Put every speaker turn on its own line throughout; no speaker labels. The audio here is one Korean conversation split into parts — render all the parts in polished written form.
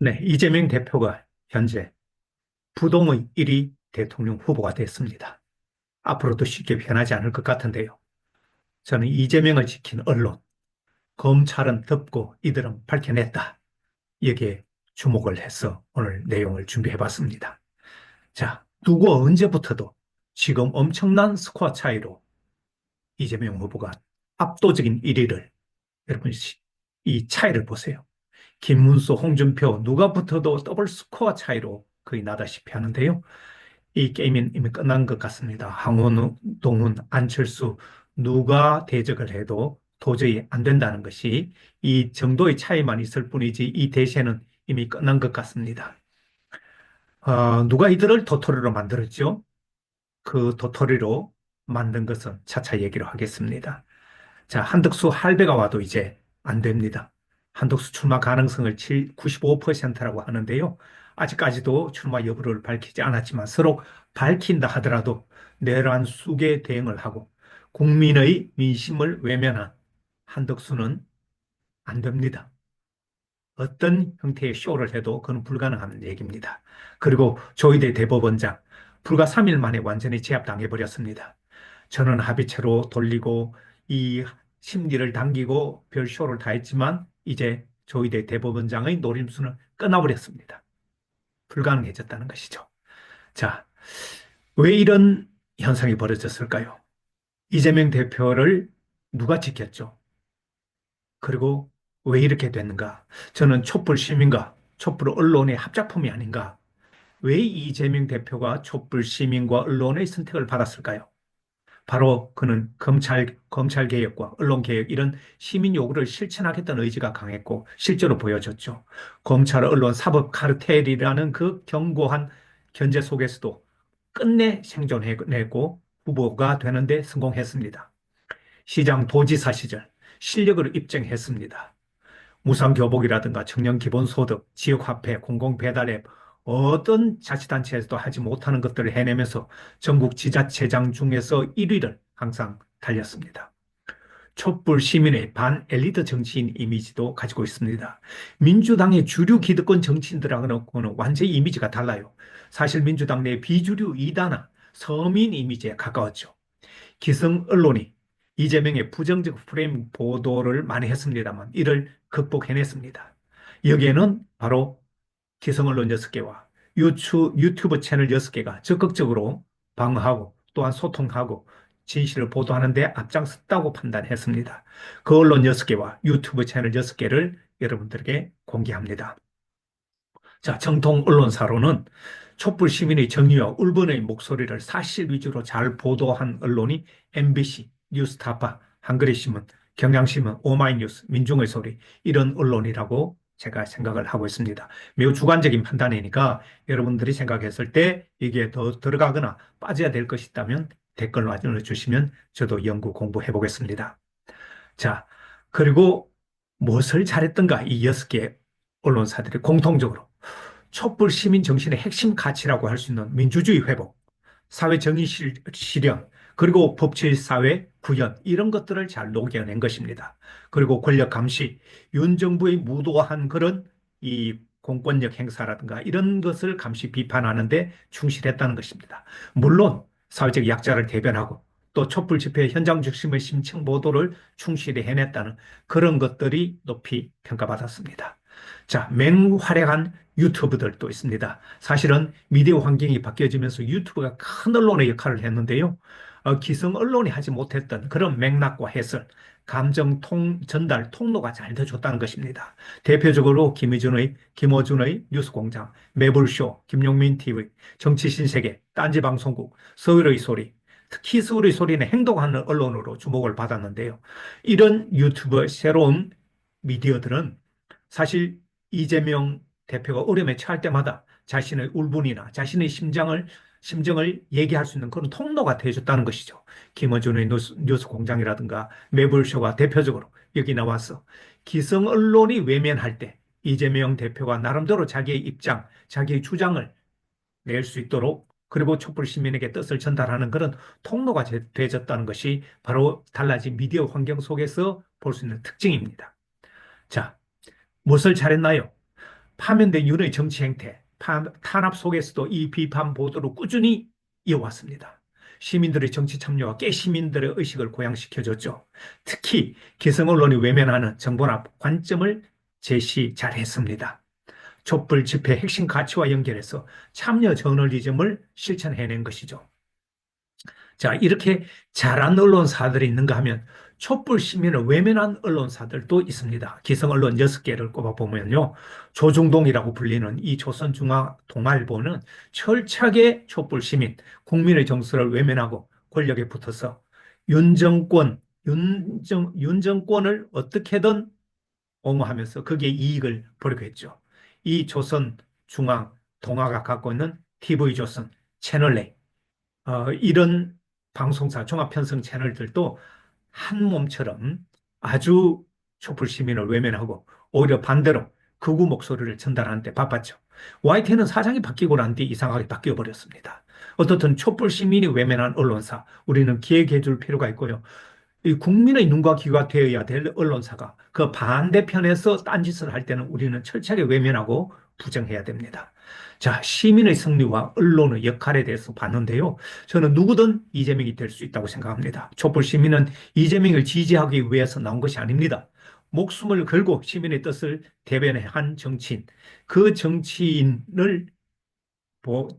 네, 이재명 대표가 현재 부동의 1위 대통령 후보가 됐습니다. 앞으로도 쉽게 변하지 않을 것 같은데요. 저는 이재명을 지킨 언론, 검찰은 덮고 이들은 밝혀냈다. 여기에 주목을 해서 오늘 내용을 준비해 봤습니다. 자, 누구 언제부터도 지금 엄청난 스코어 차이로 이재명 후보가 압도적인 1위를 여러분 이 차이를 보세요. 김문수, 홍준표 누가 붙어도 더블 스코어 차이로 거의 나다시피 하는데요. 이 게임은 이미 끝난 것 같습니다. 황운동 안철수 누가 대적을 해도 도저히 안 된다는 것이 이 정도의 차이만 있을 뿐이지 이 대세는 이미 끝난 것 같습니다. 누가 이들을 도토리로 만들었죠? 그 도토리로 만든 것은 차차 얘기를 하겠습니다. 자, 한덕수 할배가 와도 이제 안 됩니다. 한덕수 출마 가능성을 95%라고 하는데요. 아직까지도 출마 여부를 밝히지 않았지만 서로 밝힌다 하더라도 내란 숙에 대응을 하고 국민의 민심을 외면한 한덕수는 안 됩니다. 어떤 형태의 쇼를 해도 그건 불가능한 얘기입니다. 그리고 조희대 대법원장 불과 3일 만에 완전히 제압당해버렸습니다. 저는 합의체로 돌리고 이 심리를 당기고 별 쇼를 다 했지만 이제 조희대 대법원장의 노림수는 끊어버렸습니다. 불가능해졌다는 것이죠. 자, 왜 이런 현상이 벌어졌을까요? 이재명 대표를 누가 지켰죠? 그리고 왜 이렇게 됐는가? 저는 촛불 시민과 촛불 언론의 합작품이 아닌가? 왜 이재명 대표가 촛불 시민과 언론의 선택을 받았을까요? 바로 그는 검찰 개혁과 언론 개혁 이런 시민 요구를 실천하겠다는 의지가 강했고 실제로 보여줬죠. 검찰 언론 사법 카르텔이라는 그 견고한 견제 속에서도 끝내 생존해내고 후보가 되는데 성공했습니다. 시장 도지사 시절 실력을 입증했습니다. 무상교복이라든가 청년기본소득, 지역화폐, 공공배달앱 어떤 자치단체에서도 하지 못하는 것들을 해내면서 전국 지자체장 중에서 1위를 항상 달렸습니다. 촛불 시민의 반엘리트 정치인 이미지도 가지고 있습니다. 민주당의 주류 기득권 정치인들하고는 완전히 이미지가 달라요. 사실 민주당 내 비주류 이단아 서민 이미지에 가까웠죠. 기성 언론이 이재명의 부정적 프레임 보도를 많이 했습니다만 이를 극복해냈습니다. 여기에는 바로 기성 언론 6개와 유튜브 채널 6개가 적극적으로 방어하고 또한 소통하고 진실을 보도하는 데 앞장섰다고 판단했습니다. 그 언론 6개와 유튜브 채널 6개를 여러분들에게 공개합니다. 자, 정통 언론사로는 촛불 시민의 정의와 울분의 목소리를 사실 위주로 잘 보도한 언론이 MBC, 뉴스타파, 한겨레신문, 경향신문, 오마이뉴스, 민중의 소리 이런 언론이라고 제가 생각을 하고 있습니다. 매우 주관적인 판단이니까 여러분들이 생각했을 때 이게 더 들어가거나 빠져야 될 것이 있다면 댓글로 알려주시면 저도 연구 공부해 보겠습니다. 자, 그리고 무엇을 잘했던가 이 6개 언론사들이 공통적으로 촛불 시민 정신의 핵심 가치라고 할 수 있는 민주주의 회복, 사회 정의 실현, 그리고 법치 사회 구현 이런 것들을 잘 녹여낸 것입니다. 그리고 권력 감시, 윤 정부의 무도한 그런 이 공권력 행사라든가 이런 것을 감시 비판하는데 충실했다는 것입니다. 물론 사회적 약자를 대변하고 또 촛불 집회 현장 중심의 심층 보도를 충실히 해냈다는 그런 것들이 높이 평가받았습니다. 자, 맹활약한 유튜브들도 있습니다. 사실은 미디어 환경이 바뀌어지면서 유튜브가 큰 언론의 역할을 했는데요. 기성 언론이 하지 못했던 그런 맥락과 해설, 감정 전달 통로가 잘 돼줬다는 것입니다. 대표적으로 김어준의 뉴스공장, 매불쇼, 김용민 TV, 정치신세계, 딴지방송국, 서울의 소리, 특히 서울의 소리는 행동하는 언론으로 주목을 받았는데요. 이런 유튜브의 새로운 미디어들은 사실 이재명 대표가 어려움에 처할 때마다 자신의 울분이나 자신의 심정을 얘기할 수 있는 그런 통로가 되어줬다는 것이죠. 김어준의 뉴스 공장이라든가 매불쇼가 대표적으로 여기 나와서 기성 언론이 외면할 때 이재명 대표가 나름대로 자기의 입장, 자기의 주장을 낼 수 있도록 그리고 촛불 시민에게 뜻을 전달하는 그런 통로가 되어졌다는 것이 바로 달라진 미디어 환경 속에서 볼 수 있는 특징입니다. 자, 무엇을 잘했나요? 파면된 윤의 정치 행태, 탄압 속에서도 이 비판 보도를 꾸준히 이어왔습니다. 시민들의 정치 참여와 깨시민들의 의식을 고양시켜줬죠. 특히 기성 언론이 외면하는 정보나 관점을 제시 잘했습니다. 촛불 집회 핵심 가치와 연결해서 참여 저널리즘을 실천해낸 것이죠. 자, 이렇게 잘한 언론사들이 있는가 하면 촛불 시민을 외면한 언론사들도 있습니다. 기성 언론 6개를 꼽아보면요. 조중동이라고 불리는 이 조선중앙동아일보는 철저하게 촛불 시민, 국민의 정서를 외면하고 권력에 붙어서 윤정권을 어떻게든 옹호하면서 거기에 이익을 보려고 했죠. 이 조선중앙동아가 갖고 있는 TV조선, 채널A, 이런 방송사, 종합편성 채널들도 한 몸처럼 아주 촛불 시민을 외면하고 오히려 반대로 극우 목소리를 전달하는 데 바빴죠. YTN은 사장이 바뀌고 난 뒤 이상하게 바뀌어 버렸습니다. 어떻든 촛불 시민이 외면한 언론사, 우리는 기획해 줄 필요가 있고요. 이 국민의 눈과 귀가 되어야 될 언론사가 그 반대편에서 딴짓을 할 때는 우리는 철저하게 외면하고 부정해야 됩니다. 자, 시민의 승리와 언론의 역할에 대해서 봤는데요. 저는 누구든 이재명이 될 수 있다고 생각합니다. 촛불 시민은 이재명을 지지하기 위해서 나온 것이 아닙니다. 목숨을 걸고 시민의 뜻을 대변한 정치인, 그 정치인을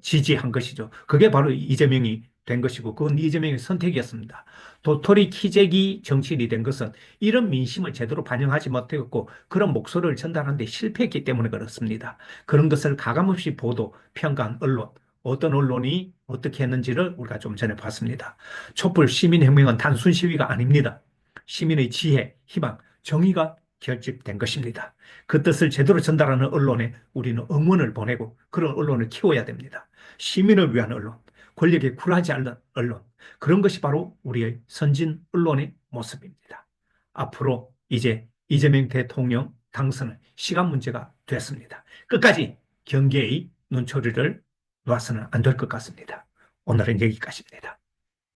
지지한 것이죠. 그게 바로 이재명이 된 것이고 그건 이재명의 선택이었습니다. 도토리 키재기 정치인이 된 것은 이런 민심을 제대로 반영하지 못했고 그런 목소리를 전달하는 데 실패했기 때문에 그렇습니다. 그런 것을 가감없이 보도, 평가한 언론, 어떤 언론이 어떻게 했는지를 우리가 좀 전에 봤습니다. 촛불 시민혁명은 단순 시위가 아닙니다. 시민의 지혜, 희망, 정의가 결집된 것입니다. 그 뜻을 제대로 전달하는 언론에 우리는 응원을 보내고 그런 언론을 키워야 됩니다. 시민을 위한 언론, 권력에 굴하지 않는 언론, 그런 것이 바로 우리의 선진 언론의 모습입니다. 앞으로 이제 이재명 대통령 당선은 시간 문제가 됐습니다. 끝까지 경계의 눈초리를 놓아서는 안 될 것 같습니다. 오늘은 여기까지입니다.